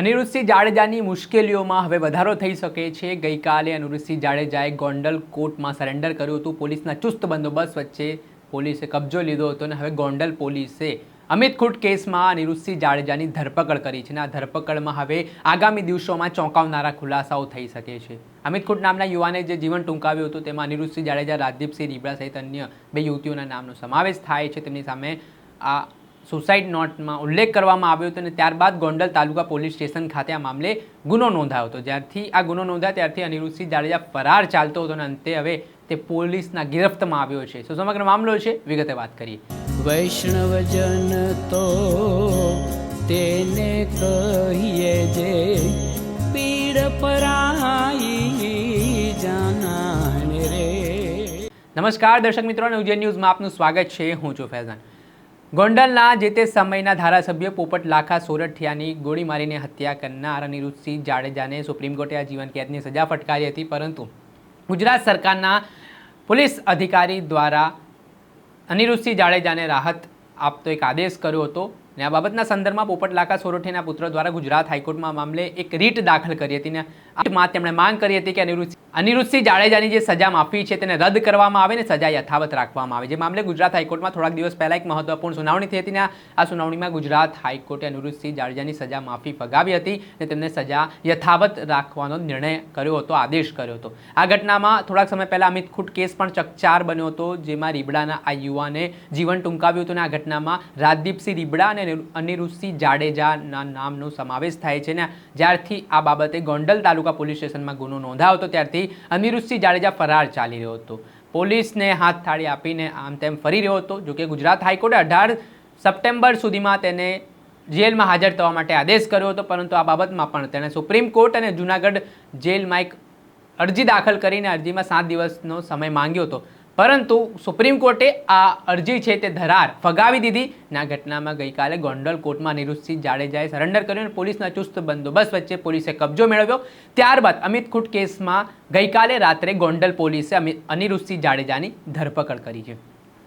અનિરુદ્ધસિંહ જાડેજાની મુશ્કેલીઓમાં હવે વધારો થઈ શકે છે। ગઈકાલે અનિરુદ્ધસિંહ જાડેજાએ ગોંડલ કોર્ટમાં સરેન્ડર કર્યું હતું। પોલીસના ચુસ્ત બંદોબસ્ત વચ્ચે પોલીસે કબજો લીધો હતો અને હવે ગોંડલ પોલીસે અમિત ખૂટ કેસમાં અનિરુદ્ધસિંહ જાડેજાની ધરપકડ કરી છે। આ ધરપકડમાં હવે આગામી દિવસોમાં ચોંકાવનારા ખુલાસાઓ થઈ શકે છે। અમિત ખૂટ નામના યુવાને જે જીવન ટૂંકાવ્યું હતું તેમાં અનિરુદ્ધસિંહ જાડેજા, રાજદીપસિંહ રીબડા સહિત અન્ય 2 યુવતીઓના નામનો સમાવેશ થાય છે। તેમની સામે આ સુસાઇડ નોટમાં ઉલ્લેખ કરવામાં આવ્યો હતો અને ત્યારબાદ ગોંડલ તાલુકા પોલીસ સ્ટેશન ખાતે આ મામલે ગુનો નોંધાયો હતો। જ્યારથી આ ગુનો નોંધાયો ત્યારથી અનિરુદ્ધસિંહ જાડેજા ફરાર ચાલતો હતો અને અંતે હવે તે પોલીસના ગિરફ્તમાં આવ્યો છે। તો સમગ્ર મામલો છે, વિગતે વાત કરીએ। વૈષ્ણવજન તો તેને કહીએ જે પીડ પરાઈ જાનાને રે। નમસ્કાર દર્શક મિત્રો, નવજીવન ન્યૂઝમાં આપનું સ્વાગત છે। હું છું ફૈઝાન। ગોંડલના જે તે સમયના ધારાસભ્ય પોપટ લાખા સોરઠિયાની ગોળી મારીને હત્યા કરનાર અનિરુદ્ધસિંહ જાડેજાને સુપ્રીમ કોર્ટે આ જીવન કેદની સજા ફટકારી હતી, પરંતુ ગુજરાત સરકારના પોલીસ અધિકારી દ્વારા અનિરુદ્ધસિંહ જાડેજાને રાહત આપતો એક આદેશ કર્યો હતો અને આ બાબતના સંદર્ભમાં પોપટ લાખા સોરઠિયાના પુત્ર દ્વારા ગુજરાત હાઈકોર્ટમાં મામલે એક રીટ દાખલ કરી હતી અને આ તેમણે માંગ કરી હતી કે અનિરુદ્ધસિંહ જાડેજાની જે સજા માફી છે તેને રદ કરવામાં આવે અને સજા યથાવત રાખવામાં આવે। જે મામલે ગુજરાત હાઈકોર્ટમાં થોડાક દિવસ પહેલા એક મહત્વપૂર્ણ સુનાવણી થઈ હતી અને આ સુનાવણીમાં ગુજરાત હાઈકોર્ટે અનિરુદ્ધસિંહ જાડેજાની સજા માફી ફગાવી હતી અને તેમને સજા યથાવત રાખવાનો નિર્ણય કર્યો હતો, આદેશ કર્યો હતો। આ ઘટનામાં થોડાક સમય પહેલા અમિત ખૂટ કેસ પણ ચકચાર બન્યો હતો, જેમાં રીબડાના આ યુવાને જીવન ટૂંકાવ્યું હતું અને આ ઘટનામાં રાજદીપસિંહ રીબડા અને અનિરુદ્ધસિંહ જાડેજાના નામનો સમાવેશ થાય છે ને જ્યારથી આ બાબતે ગોંડલ તાલુકા પોલીસ સ્ટેશનમાં ગુનો નોંધાયો હતો ત્યારથી અનિરુદ્ધસિંહ જાડેજા ફરાર ચાલી રહ્યો હતો। પોલીસને હાથ થાળી આપીને આમ તેમ ફરી રહ્યો હતો। જોકે ગુજરાત હાઈકોર્ટે 18 સપ્ટેમ્બર સુધીમાં તેને જેલમાં હાજર થવા માટે આદેશ કર્યો હતો, પરંતુ આ બાબતમાં પણ તેણે સુપ્રીમ કોર્ટ અને જૂનાગઢ જેલમાં એક અરજી દાખલ કરીને અરજીમાં 7 દિવસનો સમય માંગ્યો હતો, પરંતુ સુપ્રીમ કોર્ટે આ અરજી છે તે ધરાર ફગાવી દીધી અને આ ઘટનામાં ગઈકાલે ગોંડલ કોર્ટમાં અનિરુદ્ધસિંહ જાડેજાએ સરેન્ડર કર્યું અને પોલીસના ચુસ્ત બંદોબસ્ત વચ્ચે પોલીસે કબજો મેળવ્યો। ત્યારબાદ અમિત ખૂટ કેસમાં ગઈકાલે રાત્રે ગોંડલ પોલીસે અનિરુદ્ધસિંહ જાડેજાની ધરપકડ કરી છે।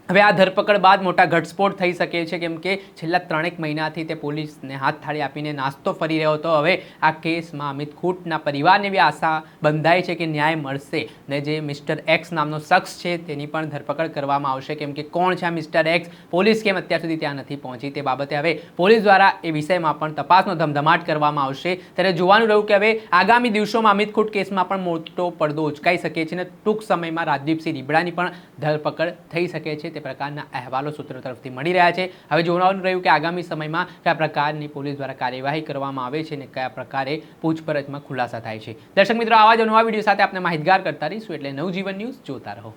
હવે આ ધરપકડ બાદ મોટા ઘટસ્ફોટ થઈ શકે છે, કેમ કે છેલ્લા 3 મહિનાથી તે પોલીસને હાથ થાળી આપીને નાસ્તો ફરી રહ્યો હતો। હવે આ કેસમાં અમિત ખૂટના પરિવારને એવી આશા બંધાઈ છે કે ન્યાય મળશે ને જે મિસ્ટર એક્સ નામનો શખ્સ છે તેની પણ ધરપકડ કરવામાં આવશે, કેમ કે કોણ છે આ મિસ્ટર એક્સ, પોલીસ કેમ અત્યાર સુધી ત્યાં નથી પહોંચી, તે બાબતે હવે પોલીસ દ્વારા એ વિષયમાં પણ તપાસનો ધમધમાટ કરવામાં આવશે। ત્યારે જોવાનું રહ્યું કે હવે આગામી દિવસોમાં અમિત ખૂટ કેસમાં પણ મોટો પડદો ઉચકાઈ શકે છે અને ટૂંક સમયમાં રાજદીપસિંહ રીબડાની પણ ધરપકડ થઈ શકે છે, તે પ્રકારના અહેવાલો સૂત્રો તરફથી મળી રહ્યા છે। હવે જોવાનું રહ્યું કે આગામી સમયમાં કયા પ્રકારની પોલીસ દ્વારા કાર્યવાહી કરવામાં આવે છે અને કયા પ્રકારે પૂછપરછમાં ખુલાસા થાય છે। દર્શક મિત્રો, આવા જ નવા વિડીયો સાથે આપણે માહિતગાર કરતા રહીશું, એટલે નવજીવન ન્યૂઝ જોતા રહો।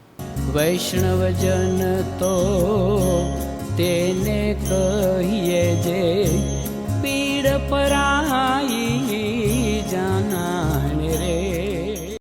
વૈષ્ણવજન તો તેને કહીએ જે પીડ પરાઈ